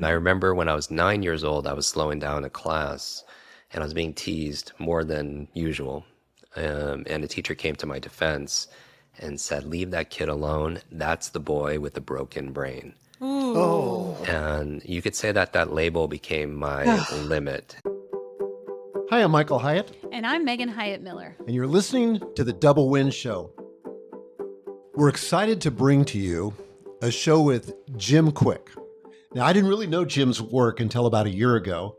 And I remember when I was 9 years old, I was slowing down a class and I was being teased more than usual. And a teacher came to my defense and said, "Leave that kid alone. That's the boy with the broken brain." Oh. Ooh. And you could say that that label became my limit. Hi, I'm Michael Hyatt, And I'm Megan Hyatt Miller. and you're listening to The Double Win Show. We're excited to bring to you a show with Jim Kwik. Now, I didn't really know Jim's work until about a year ago,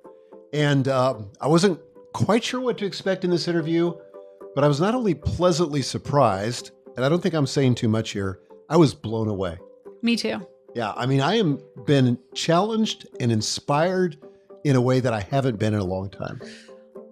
and I wasn't quite sure what to expect in this interview, but I was not only pleasantly surprised, and I don't think I'm saying too much here, I was blown away. Me too. Yeah, I mean, I am been challenged and inspired in a way that I haven't been in a long time.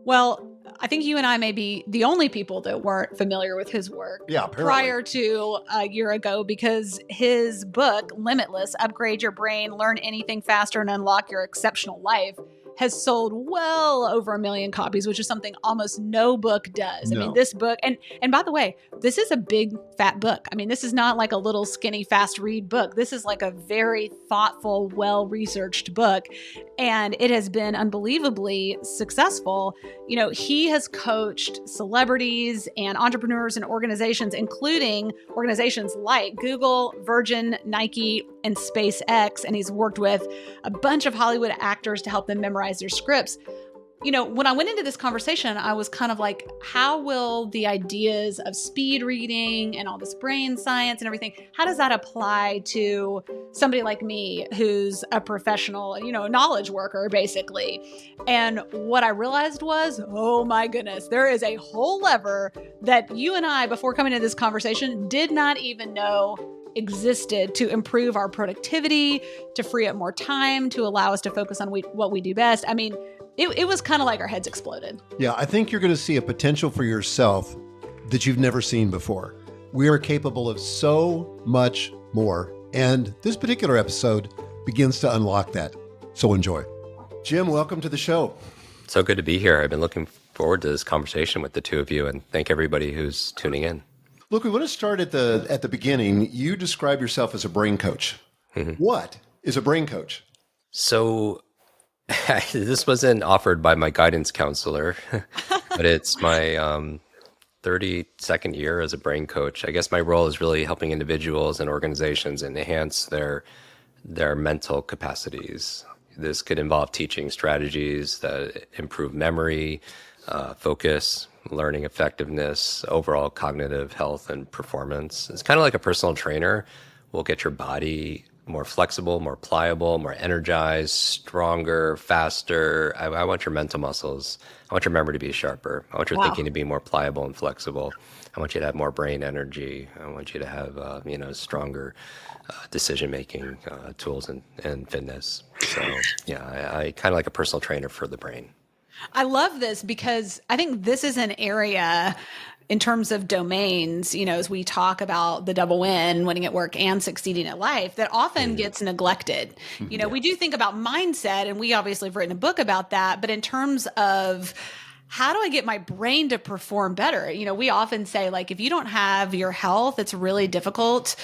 Well, I think you and I may be the only people that weren't familiar with his work Yeah, apparently. prior to a year ago, because his book, Limitless, Upgrade Your Brain, Learn Anything Faster and Unlock Your Exceptional Life, has sold well over 1 million copies, which is something almost no book does. I No. mean, this book, and by the way, this is a big fat book. I mean, this is not like a little skinny fast read book. This is like a very thoughtful, well-researched book, and it has been unbelievably successful. You know, he has coached celebrities and entrepreneurs and organizations, including organizations like Google, Virgin, Nike, and SpaceX, and he's worked with a bunch of Hollywood actors to help them memorize their scripts. You know, when I went into this conversation, I was kind of like, how will the ideas of speed reading and all this brain science and everything, how does that apply to somebody like me who's a professional, you know, knowledge worker, basically? And what I realized was, oh my goodness, there is a whole lever that you and I, before coming to this conversation, did not even know existed to improve our productivity, to free up more time, to allow us to focus on what we do best. I mean, it was kind of like our heads exploded. Yeah, I think you're going to see a potential for yourself that you've never seen before. We are capable of so much more, and this particular episode begins to unlock that. So enjoy. Jim, welcome to the show. So good to be here. I've been looking forward to this conversation with the two of you, and thank everybody who's tuning in. Look, we want to start at the beginning. You describe yourself as a brain coach. What is a brain coach? So this wasn't offered by my guidance counselor, but it's my 32nd year as a brain coach. I guess my role is really helping individuals and organizations enhance their mental capacities. This could involve teaching strategies that improve memory, focus, learning effectiveness, overall cognitive health and performance. It's kind of like a personal trainer. Will get your body more flexible, more pliable, more energized, stronger, faster. I want your mental muscles. I want your memory to be sharper. I want your thinking to be more pliable and flexible. I want you to have more brain energy. I want you to have, stronger decision-making tools and fitness. So yeah, I kind of like a personal trainer for the brain. I love this because I think this is an area in terms of domains, you know, as we talk about the double win, winning at work and succeeding at life, that often gets neglected. You know, we do think about mindset, and we obviously have written a book about that, but in terms of how do I get my brain to perform better? You know, we often say, like, if you don't have your health, it's really difficult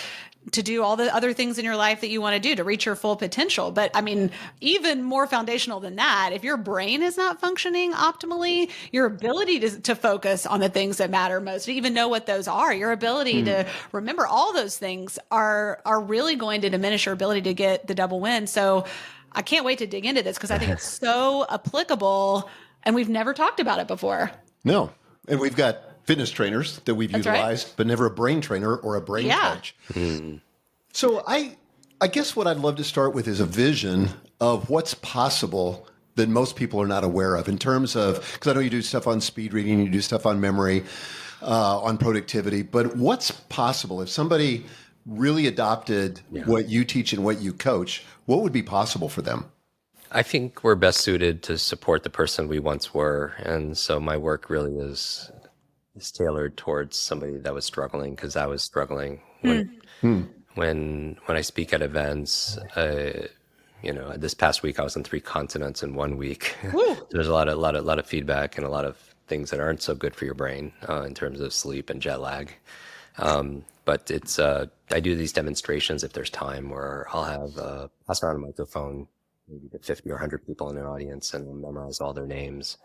to do all the other things in your life that you want to do to reach your full potential. But I mean, even more foundational than that, if your brain is not functioning optimally, your ability to focus on the things that matter most, to even know what those are, your ability to remember all those things are really going to diminish your ability to get the double win. So I can't wait to dig into this because I think it's so applicable and we've never talked about it before. No. And we've got fitness trainers that we've utilized, but never a brain trainer or a brain coach. So I guess what I'd love to start with is a vision of what's possible that most people are not aware of in terms of, because I know you do stuff on speed reading, you do stuff on memory, on productivity, but what's possible if somebody really adopted what you teach and what you coach, what would be possible for them? I think we're best suited to support the person we once were. And so my work really is tailored towards somebody that was struggling, because I was struggling when I speak at events. This past week I was on 3 continents in 1 week. There's a lot of feedback and a lot of things that aren't so good for your brain in terms of sleep and jet lag. But it's I do these demonstrations if there's time, where I'll have pass around a microphone maybe to 50 or 100 people in an audience and memorize all their names.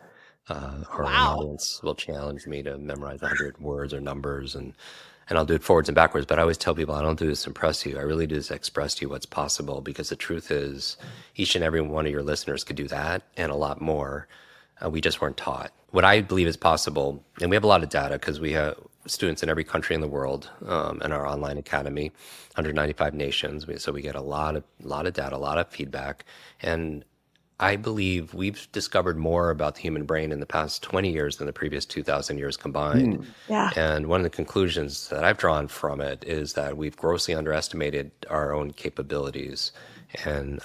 Or an Wow. audience will challenge me to memorize 100 words or numbers, and I'll do it forwards and backwards. But I always tell people I don't do this to impress you. I really do this to express to you what's possible, because the truth is each and every one of your listeners could do that and a lot more. We just weren't taught. What I believe is possible, and we have a lot of data because we have students in every country in the world in our online academy, 195 nations. So we get a lot of data, a lot of feedback, and I believe we've discovered more about the human brain in the past 20 years than the previous 2,000 years combined. Yeah. And one of the conclusions that I've drawn from it is that we've grossly underestimated our own capabilities and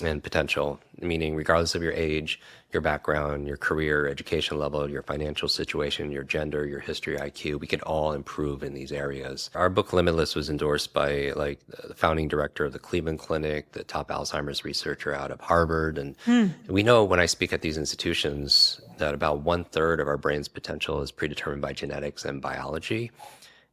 and potential. Meaning, regardless of your age, your background, your career, education level, your financial situation, your gender, your history, IQ, we can all improve in these areas. Our book Limitless was endorsed by like the founding director of the Cleveland Clinic, the top Alzheimer's researcher out of Harvard, and we know when I speak at these institutions that about 1/3 of our brain's potential is predetermined by genetics and biology.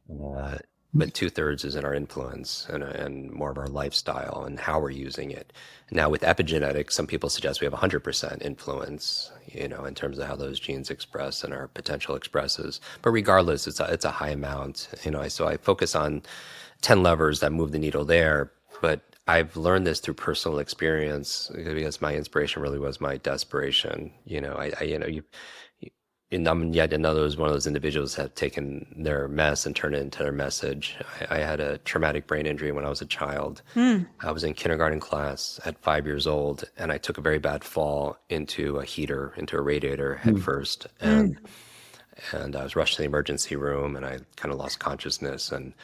Uh, but 2/3 is in our influence and more of our lifestyle and how we're using it. Now, with epigenetics, some people suggest we have 100% influence, in terms of how those genes express and our potential expresses. But regardless, it's a high amount. So I focus on 10 levers that move the needle there. But I've learned this through personal experience because my inspiration really was my desperation. And I'm yet another one of those individuals that have taken their mess and turned it into their message. I had a traumatic brain injury when I was a child. I was in kindergarten class at 5 years old, and I took a very bad fall into a heater, into a radiator head first, and I was rushed to the emergency room, and I kind of lost consciousness. And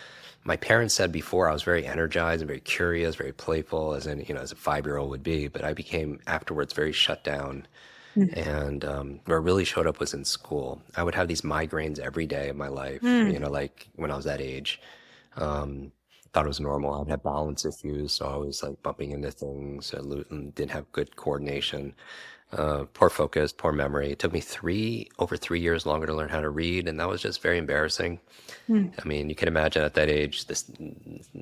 my parents said before I was very energized and very curious, very playful, as a 5-year-old would be. But I became afterwards very shut down, and where it really showed up was in school. I would have these migraines every day of my life, like when I was that age. Thought it was normal. I would have balance issues, so I was like bumping into things and didn't have good coordination, poor focus, poor memory. It took me over 3 years longer to learn how to read, and that was just very embarrassing. I mean, you can imagine at that age,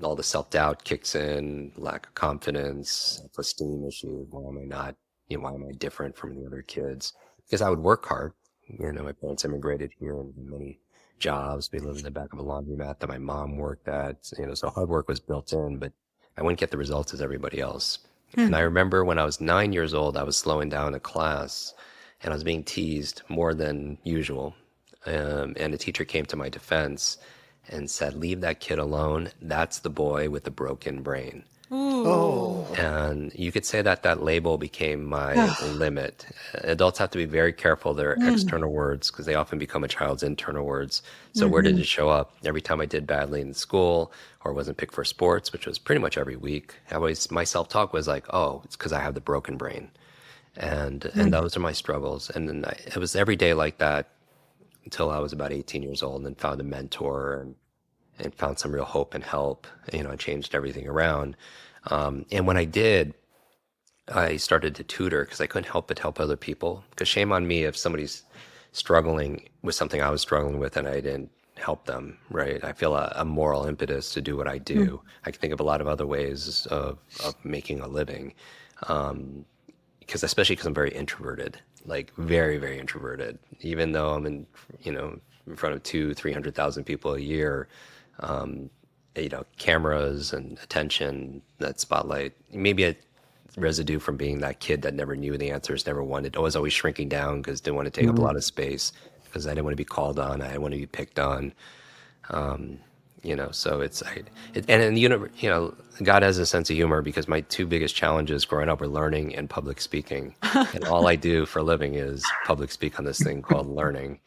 all the self-doubt kicks in, lack of confidence, self-esteem issues. Why am I not, why am I different from the other kids? Because I would work hard. My parents immigrated here and many jobs. We lived in the back of a laundromat that my mom worked at. So hard work was built in, but I wouldn't get the results as everybody else. And I remember when I was 9 years old, I was slowing down a class and I was being teased more than usual. And a teacher came to my defense and said, "Leave that kid alone. That's the boy with the broken brain." Ooh. And you could say that that label became my limit. Adults have to be very careful of their external words because they often become a child's internal words. So where did it show up? Every time I did badly in school or wasn't picked for sports, which was pretty much every week, my self-talk was like, "Oh, it's because I have the broken brain." And those are my struggles. And then it was every day like that until I was about 18 years old, and then found a mentor and found some real hope and help. I changed everything around. And when I did, I started to tutor because I couldn't help but help other people. Because shame on me if somebody's struggling with something I was struggling with and I didn't help them, right? I feel a moral impetus to do what I do. I can think of a lot of other ways of making a living. Especially because I'm very introverted, like very, very introverted. Even though I'm in front of 300,000 people a year, cameras and attention, that spotlight, maybe a residue from being that kid that never knew the answers, never wanted, was always shrinking down because didn't want to take up a lot of space because I didn't want to be called on, I didn't want to be picked on. So and in the universe, God has a sense of humor because my two biggest challenges growing up were learning and public speaking. And all I do for a living is public speak on this thing called learning.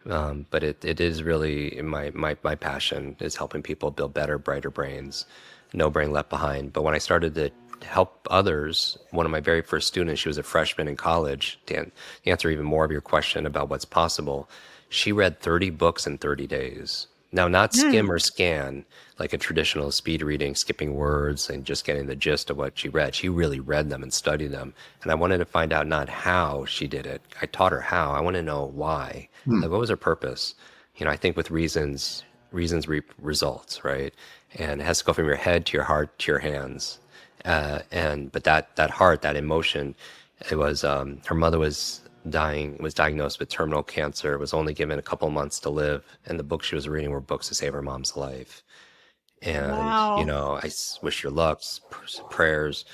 But it is really my passion is helping people build better, brighter brains, no brain left behind. But when I started to help others, one of my very first students, she was a freshman in college, to answer even more of your question about what's possible, she read 30 books in 30 days. Now, not skim or scan like a traditional speed reading, skipping words and just getting the gist of what she read. She really read them and studied them. And I wanted to find out not how she did it. I taught her how. I want to know why. Like, what was her purpose? I think with reasons reap results, right? And it has to go from your head to your heart to your hands. But that heart, that emotion, it was her mother was dying, was diagnosed with terminal cancer, was only given a couple months to live, and the books she was reading were books to save her mom's life. And Wow. wish your luck, prayers.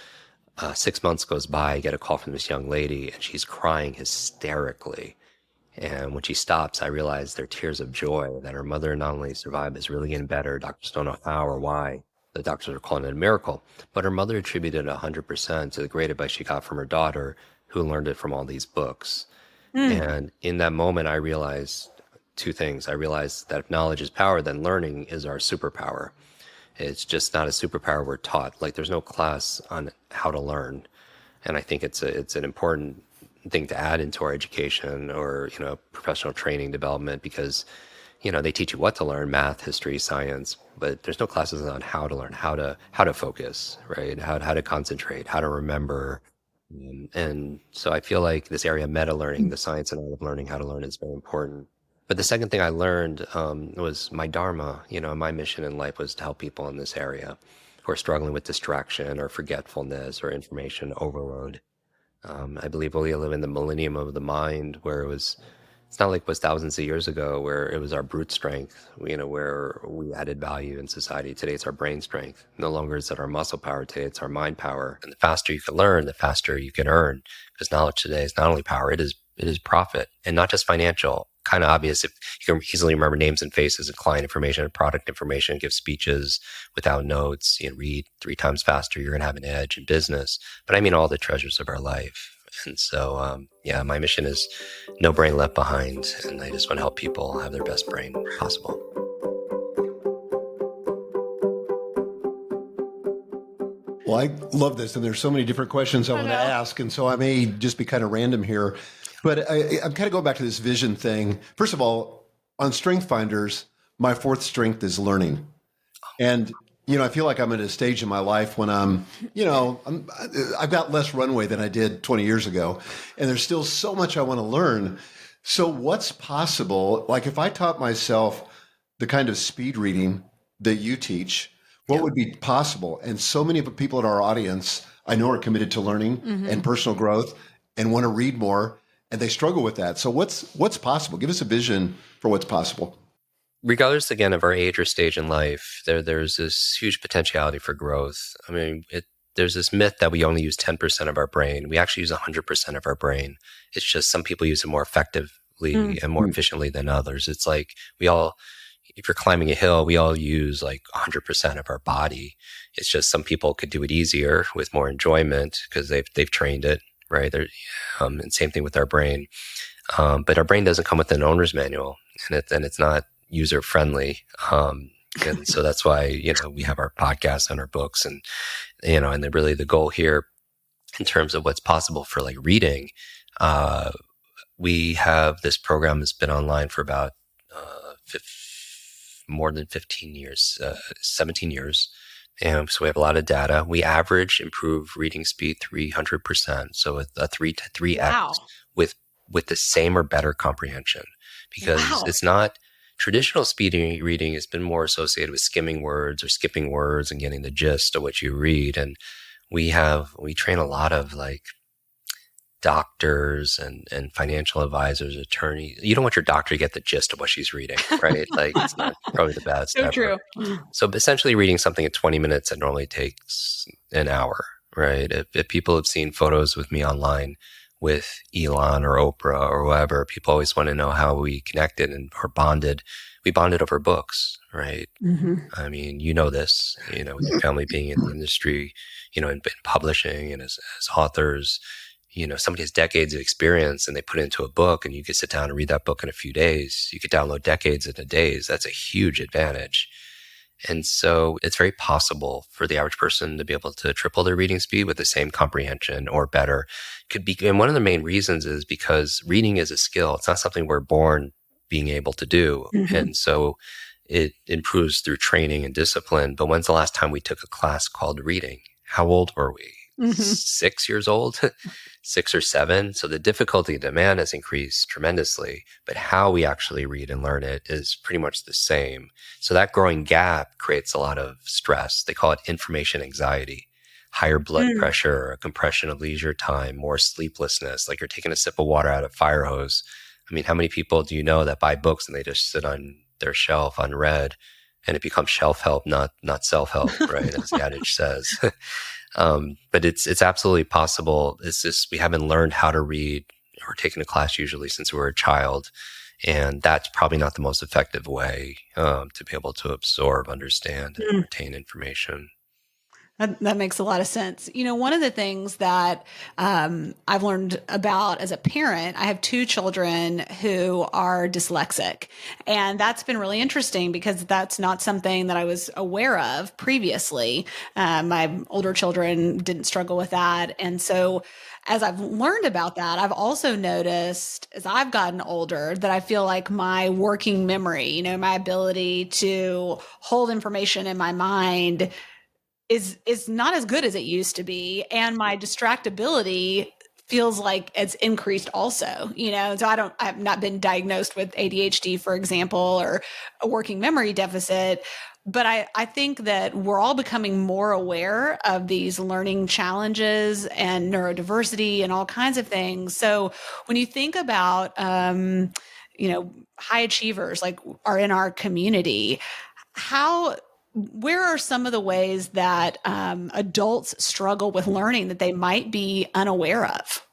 6 months goes by, I get a call from this young lady, and she's crying hysterically. And when she stops, I realize they're tears of joy that her mother not only survived, is really getting better. Doctors don't know how or why. The doctors are calling it a miracle. But her mother attributed 100% to the great advice she got from her daughter, who learned it from all these books. And in that moment, I realized two things. I realized that if knowledge is power, then learning is our superpower. It's just not a superpower we're taught. Like there's no class on how to learn. And I think it's an important thing to add into our education or, professional training development because, they teach you what to learn, math, history, science, but there's no classes on how to learn, how to focus, right? How to concentrate, how to remember. And so I feel like this area of meta learning, the science and art of learning how to learn is very important. But the second thing I learned was my dharma. My mission in life was to help people in this area who are struggling with distraction or forgetfulness or information overload. I believe we live in the millennium of the mind where it's not like it was thousands of years ago where it was our brute strength, where we added value in society. Today it's our brain strength. No longer is it our muscle power. Today it's our mind power. And the faster you can learn, the faster you can earn. Because knowledge today is not only power, it is profit, and not just financial. Kind of obvious if you can easily remember names and faces and client information and product information, give speeches without notes, read 3 times faster, you're going to have an edge in business. But I mean all the treasures of our life. And so, my mission is no brain left behind. And I just want to help people have their best brain possible. Well, I love this. And there's so many different questions I want to ask. And so I may just be kind of random here. But I'm kind of going back to this vision thing. First of all, on Strength Finders, my fourth strength is learning. And I feel like I'm at a stage in my life when I've got less runway than I did 20 years ago. And there's still so much I want to learn. So what's possible? Like if I taught myself the kind of speed reading that you teach, what would be possible? And so many of the people in our audience I know are committed to learning and personal growth and want to read more, and they struggle with that. So what's possible? Give us a vision for what's possible. Regardless, again, of our age or stage in life, there's this huge potentiality for growth. I mean, there's this myth that we only use 10% of our brain. We actually use 100% of our brain. It's just some people use it more effectively and more efficiently than others. It's like if you're climbing a hill, we all use like 100% of our body. It's just some people could do it easier with more enjoyment because they've trained it, right? And same thing with our brain. But our brain doesn't come with an owner's manual, and it's not user friendly. And so that's why, we have our podcasts and our books and really the goal here in terms of what's possible for like reading. We have this program that's been online for about more than 15 years, 17 years. And so we have a lot of data. We average improved reading speed 300%. So with a 3x with the same or better comprehension, because it's not traditional speed reading has been more associated with skimming words or skipping words and getting the gist of what you read. And we train a lot of like doctors and financial advisors, attorneys. You don't want your doctor to get the gist of what she's reading, right? Like it's not probably the best so ever. True. So essentially reading something in 20 minutes that normally takes an hour, right? If people have seen photos with me online with Elon or Oprah or whoever, people always want to know how we connected or bonded. We bonded over books, right? I mean, this, with your family being in the industry, in publishing and as authors, somebody has decades of experience and they put it into a book and you could sit down and read that book in a few days. You could download decades into days. That's a huge advantage. And so it's very possible for the average person to be able to triple their reading speed with the same comprehension or better. And one of the main reasons is because reading is a skill. It's not something we're born being able to do. And so it improves through training and discipline. But when's the last time we took a class called reading? How old were we? 6 years old? 6 or 7. So the difficulty and demand has increased tremendously, but how we actually read and learn it is pretty much the same. So that growing gap creates a lot of stress. They call it information anxiety. higher blood pressure, a compression of leisure time, more sleeplessness, like you're taking a sip of water out of a fire hose. I mean, how many people do you know that buy books and they just sit on their shelf unread, and it becomes shelf help, not self help, right? As the adage says. But it's absolutely possible. It's just we haven't learned how to read or taken a class usually since we were a child, and that's probably not the most effective way to be able to absorb, understand, and retain information. That makes a lot of sense. One of the things that I've learned about as a parent, I have two children who are dyslexic. And that's been really interesting because that's not something that I was aware of previously. My older children didn't struggle with that. And so as I've learned about that, I've also noticed as I've gotten older that I feel like my working memory, my ability to hold information in my mind is not as good as it used to be, and my distractibility feels like it's increased also. So I've not been diagnosed with ADHD, for example, or a working memory deficit, but I think that we're all becoming more aware of these learning challenges and neurodiversity and all kinds of things. So when you think about high achievers like are in our community, how where are some of the ways that adults struggle with learning that they might be unaware of?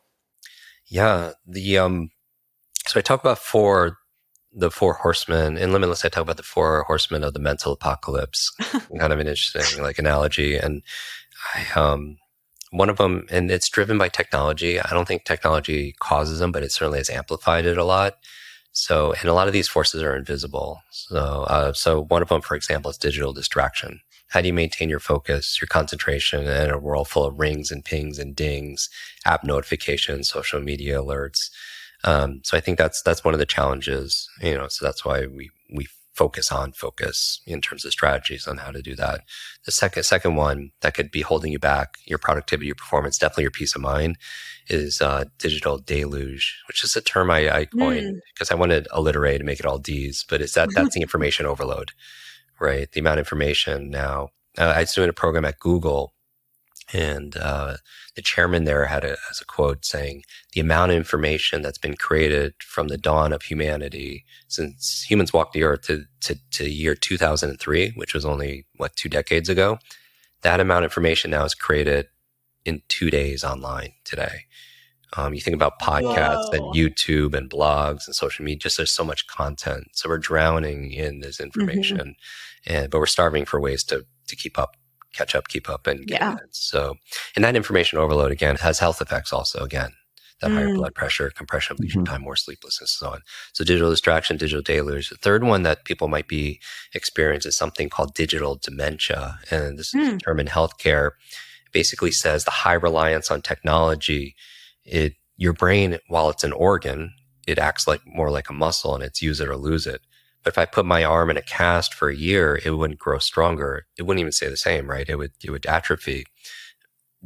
Yeah, so I talk about the four horsemen in Limitless. I talk about the four horsemen of the mental apocalypse. Kind of an interesting like analogy, and one of them, and it's driven by technology. I don't think technology causes them, but it certainly has amplified it a lot. So, and a lot of these forces are invisible. So one of them, for example, is digital distraction. How do you maintain your focus, your concentration in a world full of rings and pings and dings, app notifications, social media alerts? So I think that's one of the challenges. So that's why we focus in terms of strategies on how to do that. The second one that could be holding you back, your productivity, your performance, definitely your peace of mind, is digital deluge, which is a term I coined because I wanted to alliterate and make it all D's, but that's the information overload, right? The amount of information now. I was doing a program at Google, and the chairman there has a quote saying, "The amount of information that's been created from the dawn of humanity since humans walked the earth to year 2003, which was only 2 decades ago, that amount of information now is created in 2 days online today." You think about podcasts and Whoa. YouTube and blogs and social media, just there's so much content. So we're drowning in this information, but we're starving for ways to keep up, catch up, keep up, and get ahead. So, and that information overload, again, has health effects also, again, that higher blood pressure, compression of leisure time, more sleeplessness, and so on. So digital distraction, digital deluge. The third one that people might be experiencing is something called digital dementia. And this is a term in healthcare. It basically says the high reliance on technology, your brain, while it's an organ, it acts more like a muscle, and it's use it or lose it. But if I put my arm in a cast for a year, it wouldn't grow stronger. It wouldn't even stay the same, right? It would atrophy.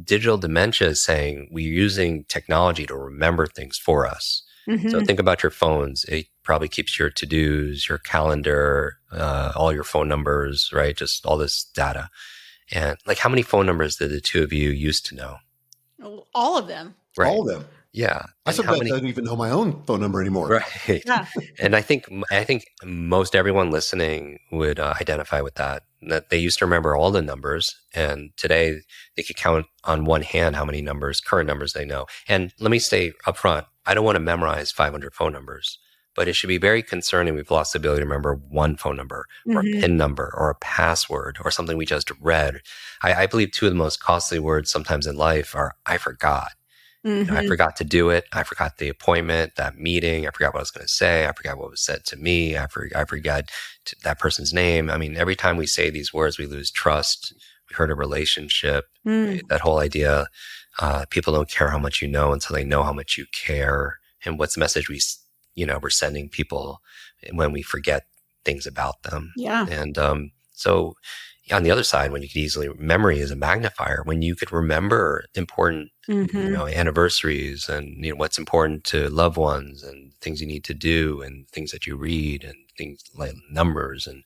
Digital dementia is saying we're using technology to remember things for us. So think about your phones. It probably keeps your to-dos, your calendar, all your phone numbers, right? Just all this data. And like, how many phone numbers did the two of you used to know? All of them. Right. All of them. Yeah. I sometimes don't even know my own phone number anymore. Right. Yeah. And I think most everyone listening would identify with that they used to remember all the numbers, and today they could count on one hand how many current numbers they know. And let me say up front, I don't want to memorize 500 phone numbers, but it should be very concerning we've lost the ability to remember one phone number or a PIN number or a password or something we just read. I believe two of the most costly words sometimes in life are "I forgot." I forgot to do it. I forgot the appointment, that meeting. I forgot what I was going to say. I forgot what was said to me. I forgot that person's name. I mean, every time we say these words, we lose trust. We hurt a relationship. That whole idea, people don't care how much you know until they know how much you care. And what's the message we're sending people when we forget things about them? Yeah. And so on the other side, when you could easily, memory is a magnifier. When you could remember important, anniversaries and what's important to loved ones and things you need to do and things that you read and things like numbers and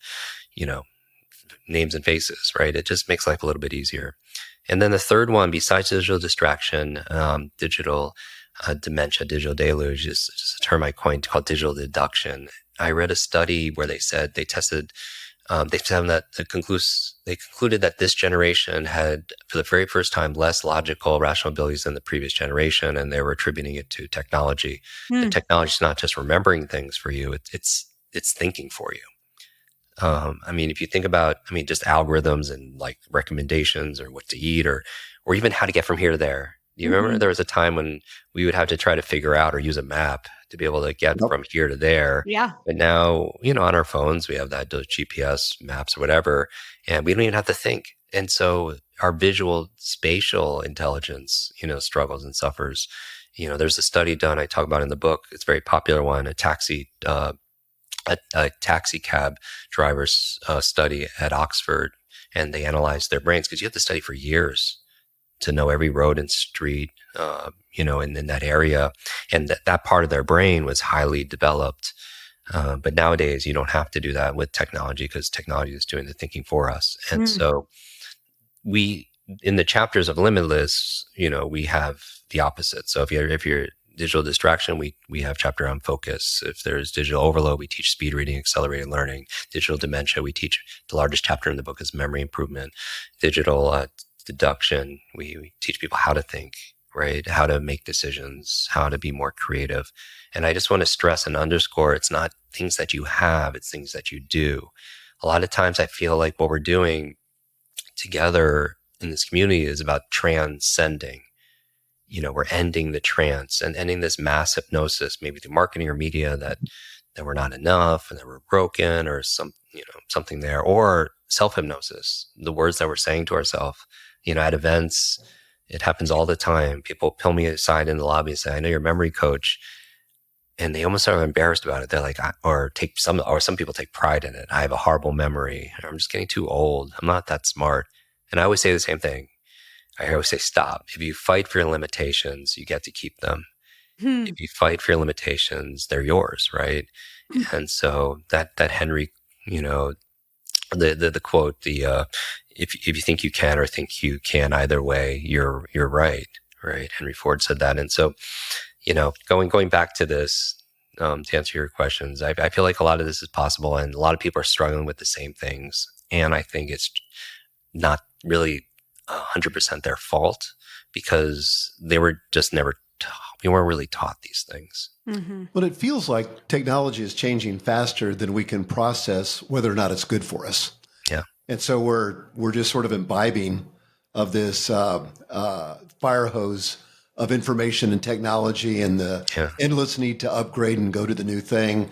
names and faces, right? It just makes life a little bit easier. And then the third one, besides digital distraction, digital dementia, digital deluge is just a term I coined called digital deduction. I read a study where they said they tested, they found that they concluded that this generation had, for the very first time, less logical, rational abilities than the previous generation, and they were attributing it to technology. The technology is not just remembering things for you; it's thinking for you. I mean, if you think about, I mean, just algorithms and like recommendations or what to eat or even how to get from here to there. You remember there was a time when we would have to try to figure out or use a map to be able to get Yep. from here to there. Yeah. But now, on our phones, we have those GPS maps or whatever, and we don't even have to think. And so our visual spatial intelligence, struggles and suffers. There's a study done I talk about in the book. It's a very popular one, a taxi cab driver's study at Oxford, and they analyzed their brains because you have to study for years to know every road and street, in that area, and that part of their brain was highly developed. But nowadays, you don't have to do that with technology because technology is doing the thinking for us. And so we, in the chapters of Limitless, we have the opposite. So if you're digital distraction, we have chapter on focus. If there's digital overload, we teach speed reading, accelerated learning. Digital dementia, we teach, the largest chapter in the book is memory improvement. Digital deduction, we teach people how to think, right? How to make decisions, how to be more creative. And I just want to stress and underscore, it's not things that you have, it's things that you do. A lot of times I feel like what we're doing together in this community is about transcending. We're ending the trance and ending this mass hypnosis, maybe through marketing or media, that we're not enough and that we're broken or something there, or self-hypnosis, the words that we're saying to ourselves, at events. It happens all the time. People pull me aside in the lobby and say, I know you're a memory coach. And they almost are embarrassed about it. They're like, some people take pride in it. I have a horrible memory. I'm just getting too old. I'm not that smart. And I always say the same thing. I always say, stop. If you fight for your limitations, you get to keep them. If you fight for your limitations, they're yours, right? And so that Henry, the quote, if you think you can or think you can, either way, you're right, right? Henry Ford said that. And so, going back to this, to answer your questions, I feel like a lot of this is possible, and a lot of people are struggling with the same things. And I think it's not really 100% their fault, because they were just never we weren't really taught these things. But it feels like technology is changing faster than we can process whether or not it's good for us. Yeah. And so we're just sort of imbibing of this fire hose of information and technology and the endless need to upgrade and go to the new thing.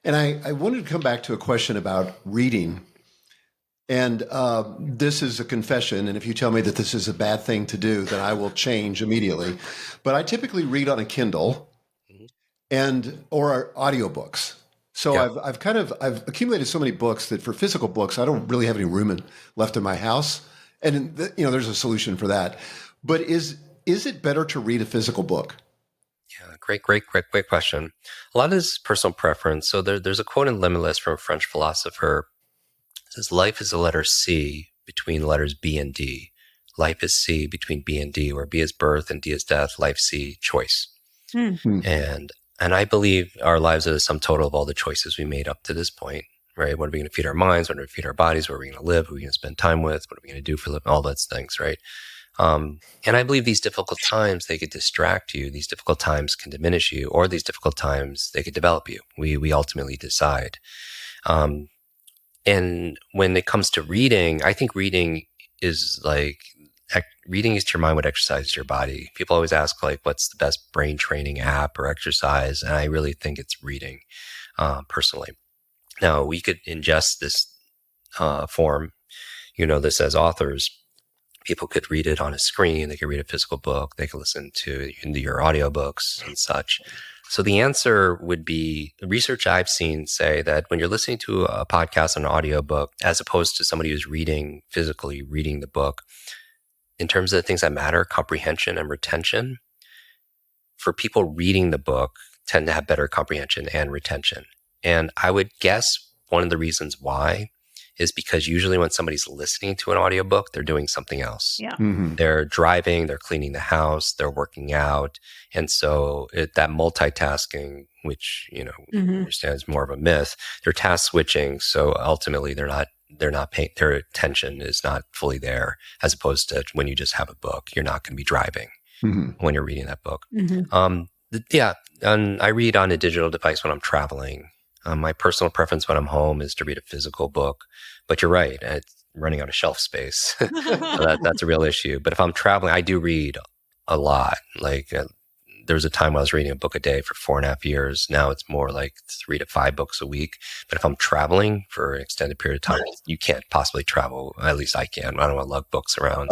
And I wanted to come back to a question about reading. And this is a confession, and if you tell me that this is a bad thing to do, then I will change immediately. But I typically read on a Kindle or audiobooks. So I've accumulated so many books that for physical books, I don't really have any room left in my house. And there's a solution for that. But is it better to read a physical book? Yeah, great question. A lot of this is personal preference. So there's a quote in Limitless from a French philosopher. It says, life is the letter C between the letters B and D. Life is C between B and D, where B is birth and D is death. Life C, choice. And I believe our lives are the sum total of all the choices we made up to this point, right? What are we going to feed our minds? What are we going to feed our bodies? What are we going to live? Who are we going to spend time with? What are we going to do for living? All those things, right? And I believe these difficult times, they could distract you. These difficult times can diminish you, or these difficult times, they could develop you. We ultimately decide. And when it comes to reading, I think reading is to your mind what exercises your body. People always ask, what's the best brain training app or exercise? And I really think it's reading, personally. Now, we could ingest this form, this as authors. People could read it on a screen. They could read a physical book. They could listen to your audiobooks and such. So the answer would be, the research I've seen say that when you're listening to a podcast or an audiobook, as opposed to somebody who's physically reading the book, in terms of the things that matter, comprehension and retention, for people reading the book tend to have better comprehension and retention. And I would guess one of the reasons why is because usually when somebody's listening to an audiobook, they're doing something else. Yeah. They're driving, they're cleaning the house, they're working out. And so that multitasking, which, understand is more of a myth, they're task switching. So ultimately they're not paying, their attention is not fully there, as opposed to when you just have a book, you're not going to be driving when you're reading that book. And I read on a digital device when I'm traveling. My personal preference when I'm home is to read a physical book, but you're right, it's running out of shelf space. So that's a real issue. But if I'm traveling, I do read a lot. Like there was a time when I was reading a book a day for 4.5 years. Now it's more like 3 to 5 books a week. But if I'm traveling for an extended period of time, you can't possibly travel. At least I can. I don't want to lug books around.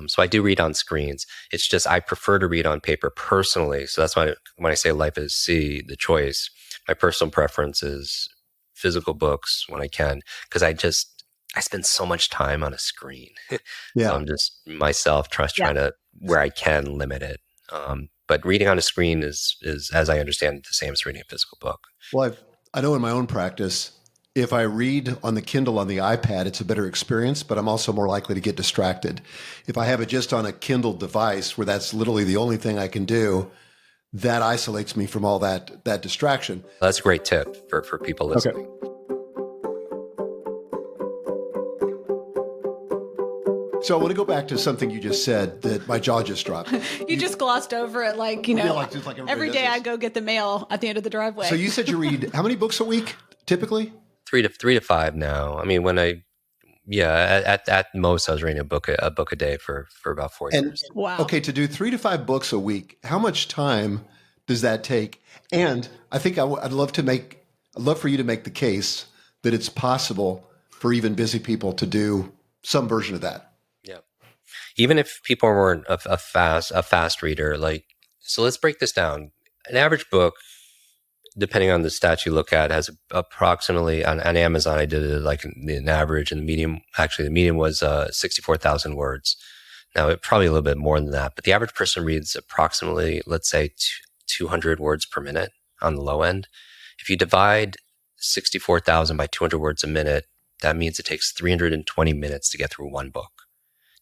So I do read on screens. It's just I prefer to read on paper personally. So that's why when I say life is the choice, my personal preference is physical books when I can, because I spend so much time on a screen. So I'm just myself trying to, where I can, limit it. But reading on a screen is, as I understand it, the same as reading a physical book. Well, I know in my own practice, if I read on the Kindle on the iPad, it's a better experience, but I'm also more likely to get distracted. If I have it just on a Kindle device where that's literally the only thing I can do, that isolates me from all that distraction. That's a great tip for people listening. Okay. So I want to go back to something you just said that my jaw just dropped. You just glossed over it like, just like every day I go get the mail at the end of the driveway. So you said you read how many books a week, typically? 3 to 5 now. I mean, at most I was reading a book a day for about 4 years. Wow. Okay, to do 3 to 5 books a week, how much time does that take? And I think I'd love for you to make the case that it's possible for even busy people to do some version of that. Yeah. Even if people weren't a fast reader, so let's break this down. An average book, depending on the stats you look at, has approximately, on Amazon, I did it like an average, and the median was 64,000 words. Now, it probably a little bit more than that, but the average person reads approximately, let's say, 200 words per minute on the low end. If you divide 64,000 by 200 words a minute, that means it takes 320 minutes to get through one book.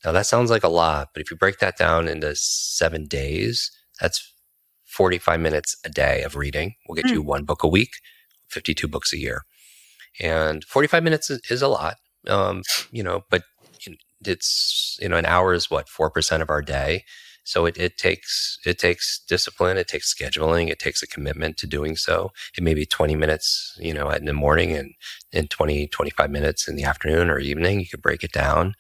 Now, that sounds like a lot, but if you break that down into 7 days, that's 45 minutes a day of reading will get you one book a week, 52 books a year. And 45 minutes is a lot, but it's, an hour is 4% of our day. So it takes discipline, it takes scheduling, it takes a commitment to doing so. It may be 20 minutes, in the morning, and 25 minutes in the afternoon or evening. You could break it down.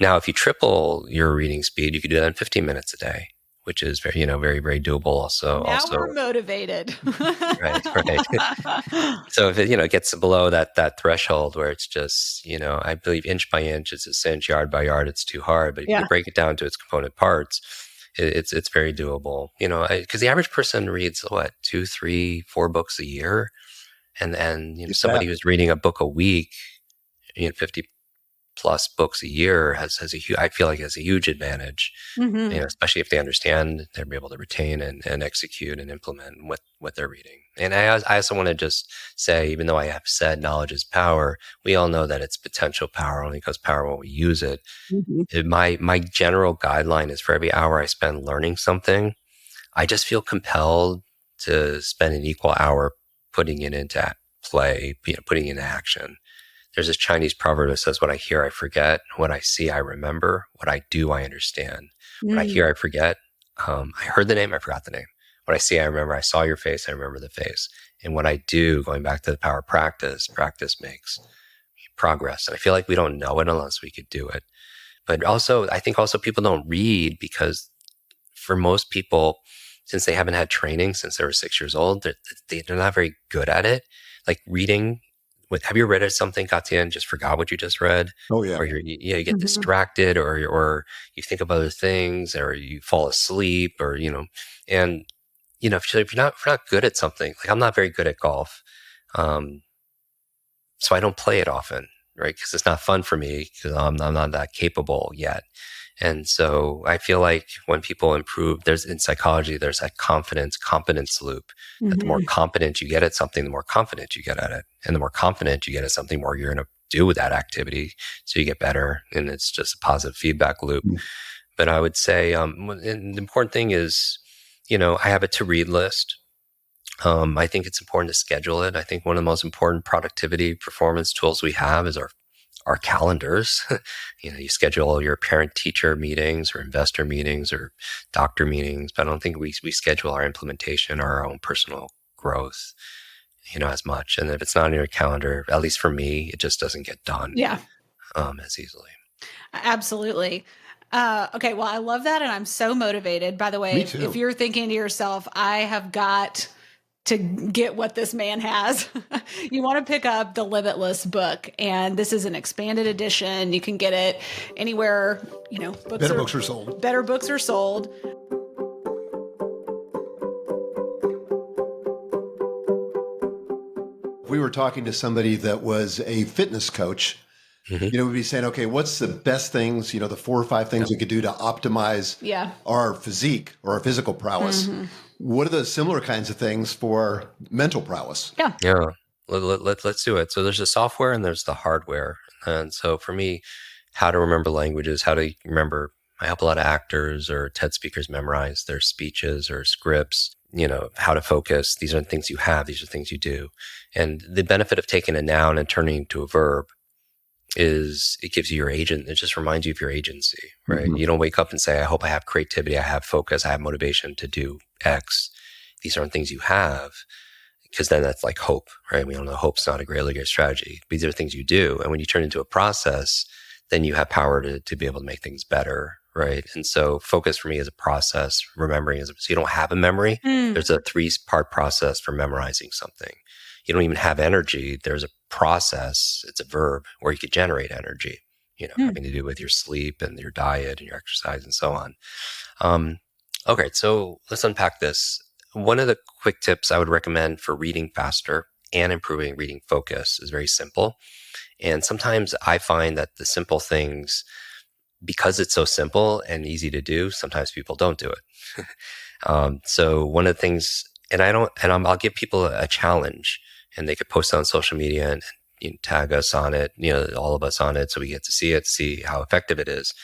Now, if you triple your reading speed, you could do that in 15 minutes a day, which is very, very, very doable. Now we're motivated. Right. So if it gets below that threshold where it's just, I believe inch by inch it's a cinch, yard by yard it's too hard. But if you break it down to its component parts, it's very doable. Because the average person reads 2, 3, 4 books a year, and somebody who's reading a book a week, 50 plus books a year has I feel like has a huge advantage, especially if they understand, they're able to retain and execute and implement what they're reading. And I also want to just say, even though I have said knowledge is power, we all know that it's potential power only because power when we use it. My general guideline is for every hour I spend learning something, I just feel compelled to spend an equal hour putting it into play, putting it into action. There's this Chinese proverb that says, what I hear, I forget. What I see, I remember. What I do, I understand. What I hear, I forget. I heard the name, I forgot the name. What I see, I remember. I saw your face, I remember the face. And what I do, going back to the power of practice makes progress. And I feel like we don't know it unless we could do it. But also, I think also people don't read because for most people, since they haven't had training since they were 6 years old, they're not very good at it. Like reading, have you read something, got to the end, just forgot what you just read? Oh yeah. Or you get distracted, or you think of other things, or you fall asleep, or and if you're not good at something, like I'm not very good at golf, so I don't play it often, right? Because it's not fun for me because I'm not that capable yet. And so I feel like when people improve, in psychology, there's that competence loop, that the more competent you get at something, the more confident you get at it. And the more confident you get at something, the more you're going to do with that activity so you get better. And it's just a positive feedback loop. But I would say and the important thing is, I have a to-read list. I think it's important to schedule it. I think one of the most important productivity performance tools we have is our calendars. You schedule all your parent-teacher meetings or investor meetings or doctor meetings, but I don't think we schedule our implementation or our own personal growth, as much. And if it's not in your calendar, at least for me, it just doesn't get done as easily. Absolutely. Okay, well, I love that, and I'm so motivated. By the way, if you're thinking to yourself, I have got to get what this man has, you want to pick up the Limitless book, and this is an expanded edition. You can get it anywhere, better books are sold. Better books are sold. We were talking to somebody that was a fitness coach. We'd be saying, okay, what's the best things, the 4 or 5 things we could do to optimize our physique or our physical prowess? What are the similar kinds of things for mental prowess? Yeah. Let's do it. So there's the software and there's the hardware. And so for me, how to remember languages, how to remember, I help a lot of actors or TED speakers memorize their speeches or scripts, how to focus. These are things you have. These are things you do. And the benefit of taking a noun and turning it into a verb is it gives you your agent. It just reminds you of your agency, right? You don't wake up and say, I hope I have creativity, I have focus, I have motivation to do X. These aren't things you have, because then that's like hope, right? We all know hope's not a really good strategy. These are things you do. And when you turn into a process, then you have power to be able to make things better, right? And so focus for me is a process. Remembering so you don't have a memory. There's a 3-part process for memorizing something. You don't even have energy. There's a process. It's a verb where you could generate energy, having to do with your sleep and your diet and your exercise and so on. Okay, so let's unpack this. One of the quick tips I would recommend for reading faster and improving reading focus is very simple. And sometimes I find that the simple things, because it's so simple and easy to do, sometimes people don't do it. So one of the things, I'll give people a challenge, and they could post it on social media and tag us on it, all of us on it, so we get to see it, see how effective it is.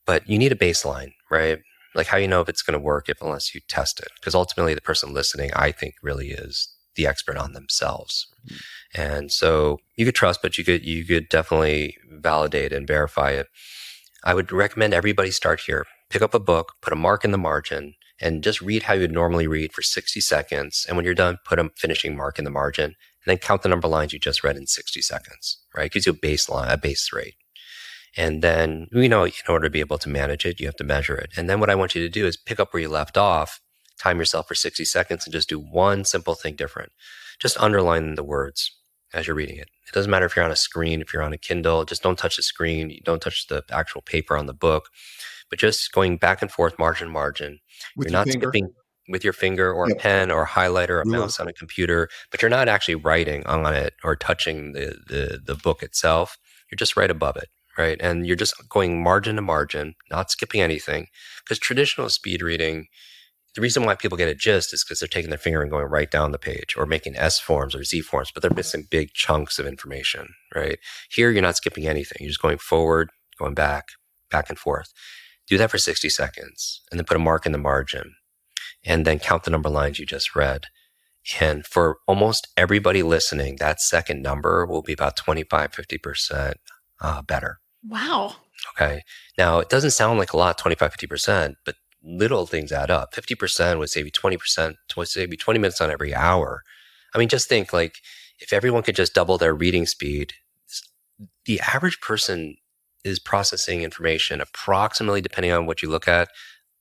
But you need a baseline, right? Like how you know if it's going to work unless you test it. Because ultimately the person listening, I think, really is the expert on themselves. And so you could trust, but you could definitely validate and verify it. I would recommend everybody start here. Pick up a book, put a mark in the margin, and just read how you would normally read for 60 seconds. And when you're done, put a finishing mark in the margin, and then count the number of lines you just read in 60 seconds, right? It gives you a base rate. And then, in order to be able to manage it, you have to measure it. And then what I want you to do is pick up where you left off, time yourself for 60 seconds, and just do one simple thing different. Just underline the words as you're reading it. It doesn't matter if you're on a screen, if you're on a Kindle, just don't touch the screen. You don't touch the actual paper on the book, but just going back and forth, margin. With you're your not finger? Skipping with your finger or a pen or a highlighter or a mouse on a computer, but you're not actually writing on it or touching the book itself. You're just right above it, right? And you're just going margin to margin, not skipping anything. Because traditional speed reading, the reason why people get a gist is because they're taking their finger and going right down the page or making S forms or Z forms, but they're missing big chunks of information, right? Here, you're not skipping anything. You're just going forward, going back and forth. Do that for 60 seconds and then put a mark in the margin and then count the number of lines you just read. And for almost everybody listening, that second number will be about 25, 50% better. Wow. Okay. Now, it doesn't sound like a lot, 25, 50%, but little things add up. 50% would save you 20%, would save you 20 minutes on every hour. I mean, just think like if everyone could just double their reading speed, the average person is processing information approximately, depending on what you look at,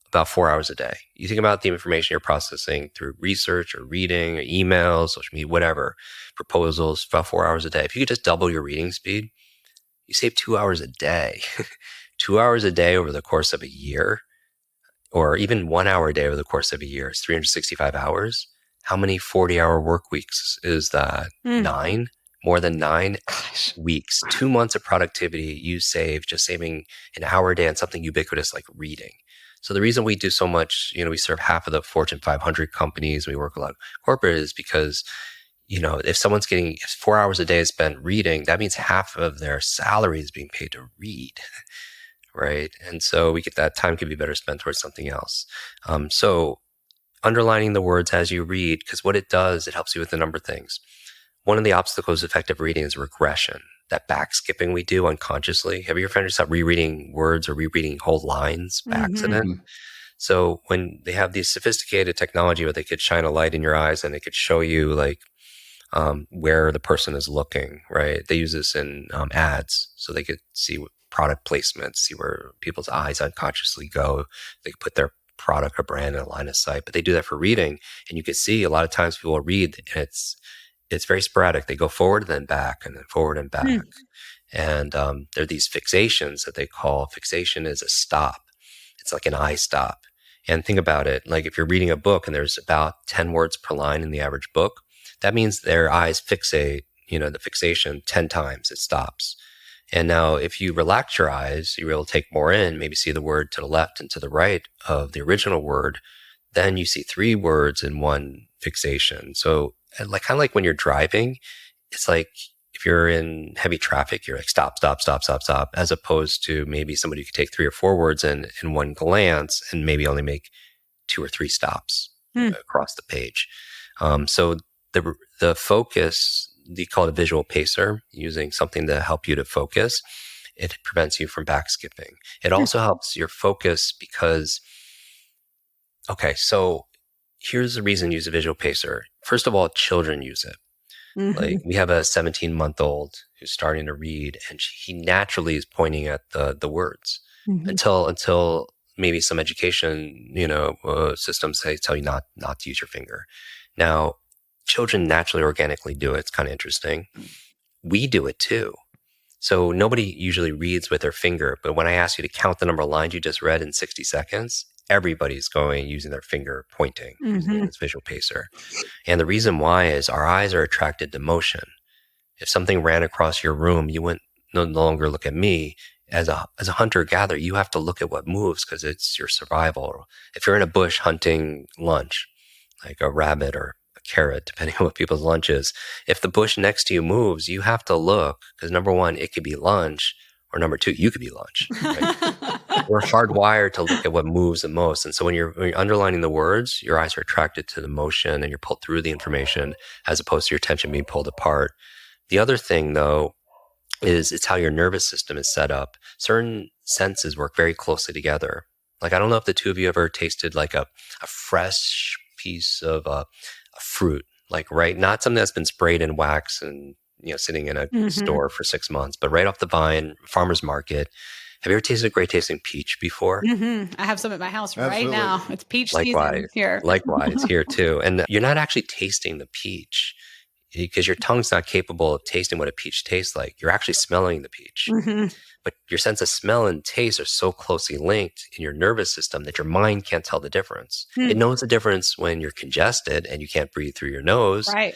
about 4 hours a day. You think about the information you're processing through research or reading or emails, social media, whatever, proposals, about 4 hours a day. If you could just double your reading speed, you save 2 hours a day. 2 hours a day over the course of a year, or even 1 hour a day over the course of a year is 365 hours. How many 40-hour work weeks is that? 9? More than 9 weeks. 2 months of productivity you save just saving an hour a day on something ubiquitous like reading. So the reason we do so much, we serve half of the Fortune 500 companies, we work a lot of corporate, is because if someone's getting 4 hours a day is spent reading, that means half of their salary is being paid to read, right? And so we get that time could be better spent towards something else. So underlining the words as you read, because what it does, it helps you with a number of things. One of the obstacles of effective reading is regression, that back skipping we do unconsciously. Have you ever found yourself rereading words or rereading whole lines by accident? Mhm. So when they have these sophisticated technology where they could shine a light in your eyes and it could show you like where the person is looking, right? They use this in ads so they could see what product placements, see where people's eyes unconsciously go. They could put their product or brand in a line of sight, but they do that for reading. And you can see a lot of times people read and it's very sporadic. They go forward and then back and then forward and back. And there are these fixations that they call fixation is a stop. It's like an eye stop. And think about it, like if you're reading a book and there's about 10 words per line in the average book, that means their eyes fixate, the fixation 10 times, it stops. And now if you relax your eyes, you're able to take more in, maybe see the word to the left and to the right of the original word. Then you see 3 words in one fixation. So like kind of like when you're driving, it's like if you're in heavy traffic, you're like stop, stop, stop, stop, stop, as opposed to maybe somebody who could take 3 or 4 words in one glance and maybe only make 2 or 3 stops across the page. So the focus, they call it a visual pacer, using something to help you to focus. It prevents you from back skipping. It also helps your focus because, okay, so here's the reason to use a visual pacer. First of all, children use it. Like we have a 17-month-old who's starting to read, and he naturally is pointing at the words until maybe some education systems tell you not to use your finger. Now, children naturally organically do it. It's kind of interesting. We do it too. So nobody usually reads with their finger, but when I ask you to count the number of lines you just read in 60 seconds, everybody's going using their finger pointing using this visual pacer. And the reason why is our eyes are attracted to motion. If something ran across your room, you wouldn't no longer look at me. As a hunter-gatherer, you have to look at what moves because it's your survival. If you're in a bush hunting lunch, like a rabbit or a carrot, depending on what people's lunch is, if the bush next to you moves, you have to look because number one, it could be lunch, or number two, you could be lunch. Right? We're hardwired to look at what moves the most. And so when you're underlining the words, your eyes are attracted to the motion and you're pulled through the information as opposed to your attention being pulled apart. The other thing, though, is it's how your nervous system is set up. Certain senses work very closely together. Like, I don't know if the two of you ever tasted like a fresh piece of a fruit, like, right? Not something that's been sprayed in wax and, sitting in a store for 6 months, but right off the vine, farmer's market. Have you ever tasted a great tasting peach before? I have some at my house right now. It's peach season here. Likewise here too. And you're not actually tasting the peach because your tongue's not capable of tasting what a peach tastes like. You're actually smelling the peach. But your sense of smell and taste are so closely linked in your nervous system that your mind can't tell the difference. It knows the difference when you're congested and you can't breathe through your nose. Right.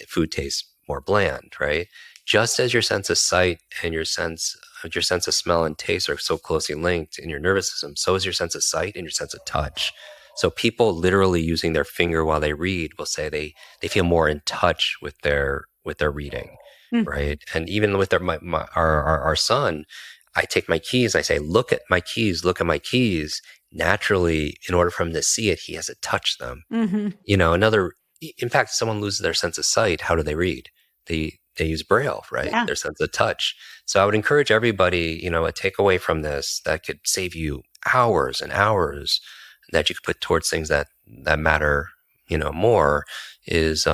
Food tastes more bland, right? Just as your sense of sight and your sense of smell and taste are so closely linked in your nervous system, so is your sense of sight and your sense of touch. So people literally using their finger while they read will say they feel more in touch with their reading, right? And even with our son, I take my keys, I say, look at my keys, look at my keys. Naturally, in order for him to see it, he has to touch them. In fact, if someone loses their sense of sight, how do they read? They use Braille, right? Yeah. Their sense of touch. So I would encourage everybody, a takeaway from this that could save you hours and hours that you could put towards things that matter, more is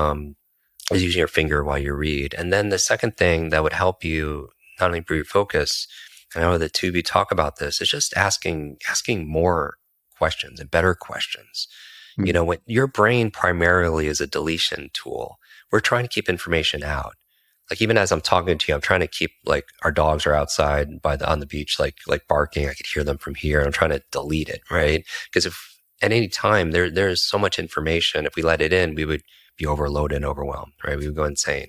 using your finger while you read. And then the second thing that would help you not only improve your focus, I know the two of you talk about this, is just asking more questions and better questions. What your brain primarily is a deletion tool. We're trying to keep information out. Like even as I'm talking to you, I'm trying to keep, like, our dogs are outside on the beach, like barking. I could hear them from here. And I'm trying to delete it, right? Because if at any time there's so much information, if we let it in, we would be overloaded and overwhelmed, right? We would go insane.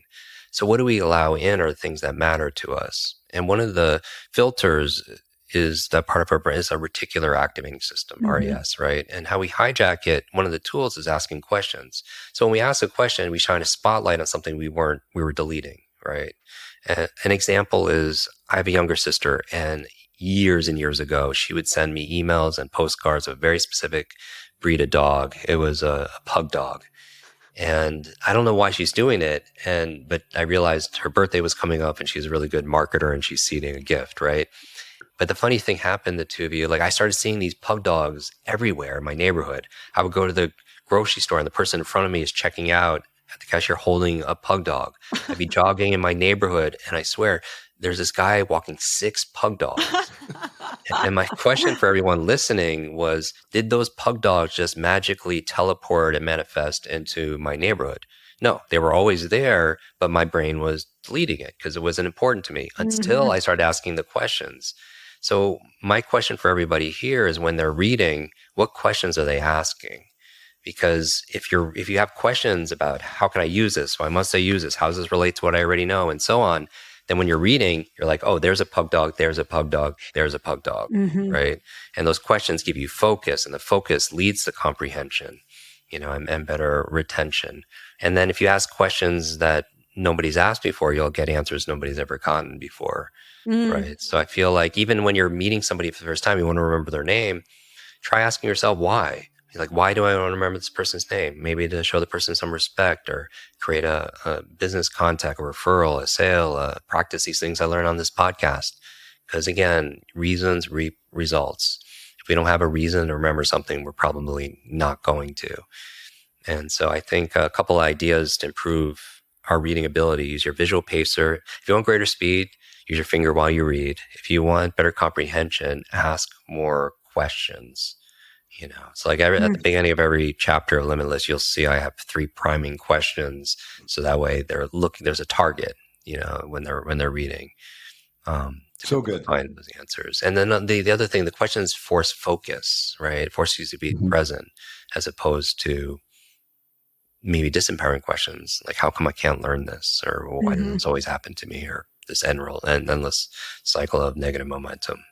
So what do we allow in are the things that matter to us. And one of the filters is that part of our brain is a reticular activating system, RAS, right? And how we hijack it, one of the tools is asking questions. So when we ask a question, we shine a spotlight on something we were deleting, right? An example is I have a younger sister, and years and years ago, she would send me emails and postcards of a very specific breed of dog. It was a pug dog. And I don't know why she's doing it. But I realized her birthday was coming up and she's a really good marketer and she's seeding a gift, right? But the funny thing happened, the two of you, like I started seeing these pug dogs everywhere in my neighborhood. I would go to the grocery store and the person in front of me is checking out at the cashier holding a pug dog. I'd be jogging in my neighborhood and I swear there's this guy walking 6 pug dogs. And my question for everyone listening was, did those pug dogs just magically teleport and manifest into my neighborhood? No, they were always there, but my brain was deleting it because it wasn't important to me until I started asking the questions. So my question for everybody here is when they're reading, what questions are they asking? Because if you have questions about how can I use this? Why must I use this? How does this relate to what I already know? And so on. Then when you're reading, you're like, oh, there's a pug dog, there's a pug dog, there's a pug dog, right? And those questions give you focus, and the focus leads to comprehension, and better retention. And then if you ask questions that nobody's asked before, you'll get answers nobody's ever gotten before, right? So I feel like even when you're meeting somebody for the first time, you want to remember their name, try asking yourself why. Like, why do I want to remember this person's name? Maybe to show the person some respect or create a business contact, a referral, a sale, practice these things I learned on this podcast. Because again, reasons reap results. If we don't have a reason to remember something, we're probably not going to. And so I think a couple ideas to improve our reading ability: use your visual pacer. If you want greater speed, use your finger while you read. If you want better comprehension, ask more questions. It's like at the beginning of every chapter of Limitless, you'll see I have 3 priming questions. So that way there's a target, when they're reading. So good. Find those answers. And then the other thing, the questions force focus, right? It forces you to be present as opposed to maybe disempowering questions like, how come I can't learn this? Or why does this always happen to me? Or this endless cycle of negative momentum.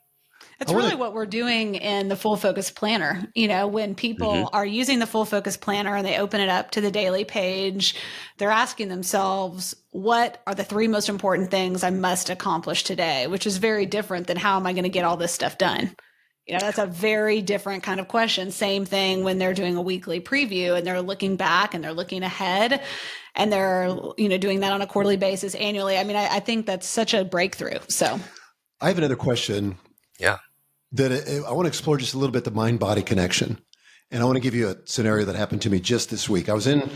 It's really what we're doing in the Full Focus Planner. When people are using the Full Focus Planner and they open it up to the daily page, they're asking themselves, what are the 3 most important things I must accomplish today? Which is very different than how am I going to get all this stuff done? That's a very different kind of question. Same thing when they're doing a weekly preview and they're looking back and they're looking ahead and they're, doing that on a quarterly basis, annually. I mean, I think that's such a breakthrough. So I have another question. Yeah. That I want to explore just a little bit the mind-body connection. And I want to give you a scenario that happened to me just this week. I was in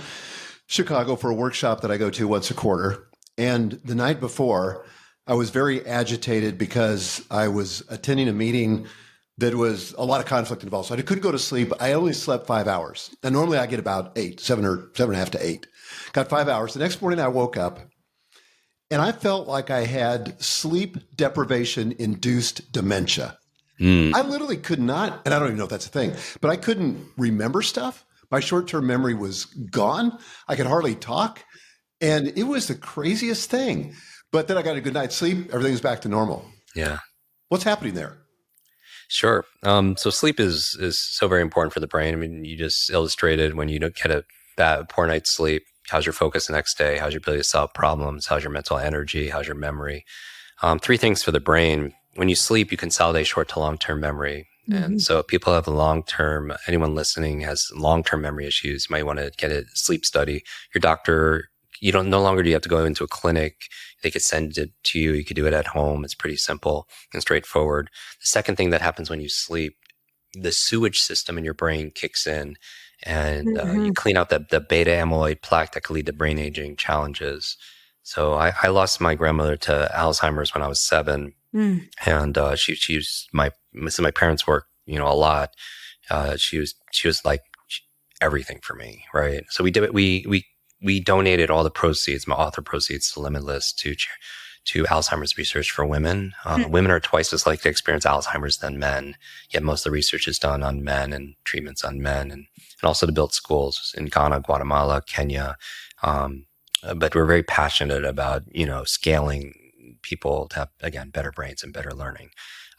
Chicago for a workshop that I go to once a quarter. And the night before, I was very agitated because I was attending a meeting that was a lot of conflict involved. So I couldn't go to sleep. I only slept 5 hours. And normally I get about 7 and a half to 8. Got 5 hours. The next morning I woke up and I felt like I had sleep deprivation induced dementia. I literally could not, and I don't even know if that's a thing, but I couldn't remember stuff. My short-term memory was gone. I could hardly talk. And it was the craziest thing. But then I got a good night's sleep. Everything's back to normal. Yeah. What's happening there? Sure. So sleep is so very important for the brain. I mean, you just illustrated when you don't get a poor night's sleep, how's your focus the next day? How's your ability to solve problems? How's your mental energy? How's your memory? 3 things for the brain. When you sleep, you consolidate short to long-term memory. And so if people have anyone listening has long-term memory issues, you might want to get a sleep study. Your doctor, no longer do you have to go into a clinic. They could send it to you. You could do it at home. It's pretty simple and straightforward. The second thing that happens when you sleep, the sewage system in your brain kicks in and you clean out the beta amyloid plaque that could lead to brain aging challenges. So I lost my grandmother to Alzheimer's when I was 7. And she was my parents worked, a lot. She was like everything for me, right? So we did it. We donated all the proceeds, my author proceeds, to Limitless to Alzheimer's research for women. Women are twice as likely to experience Alzheimer's than men. Yet most of the research is done on men and treatments on men, and also to build schools in Ghana, Guatemala, Kenya. But we're very passionate about scaling people to have, again, better brains and better learning.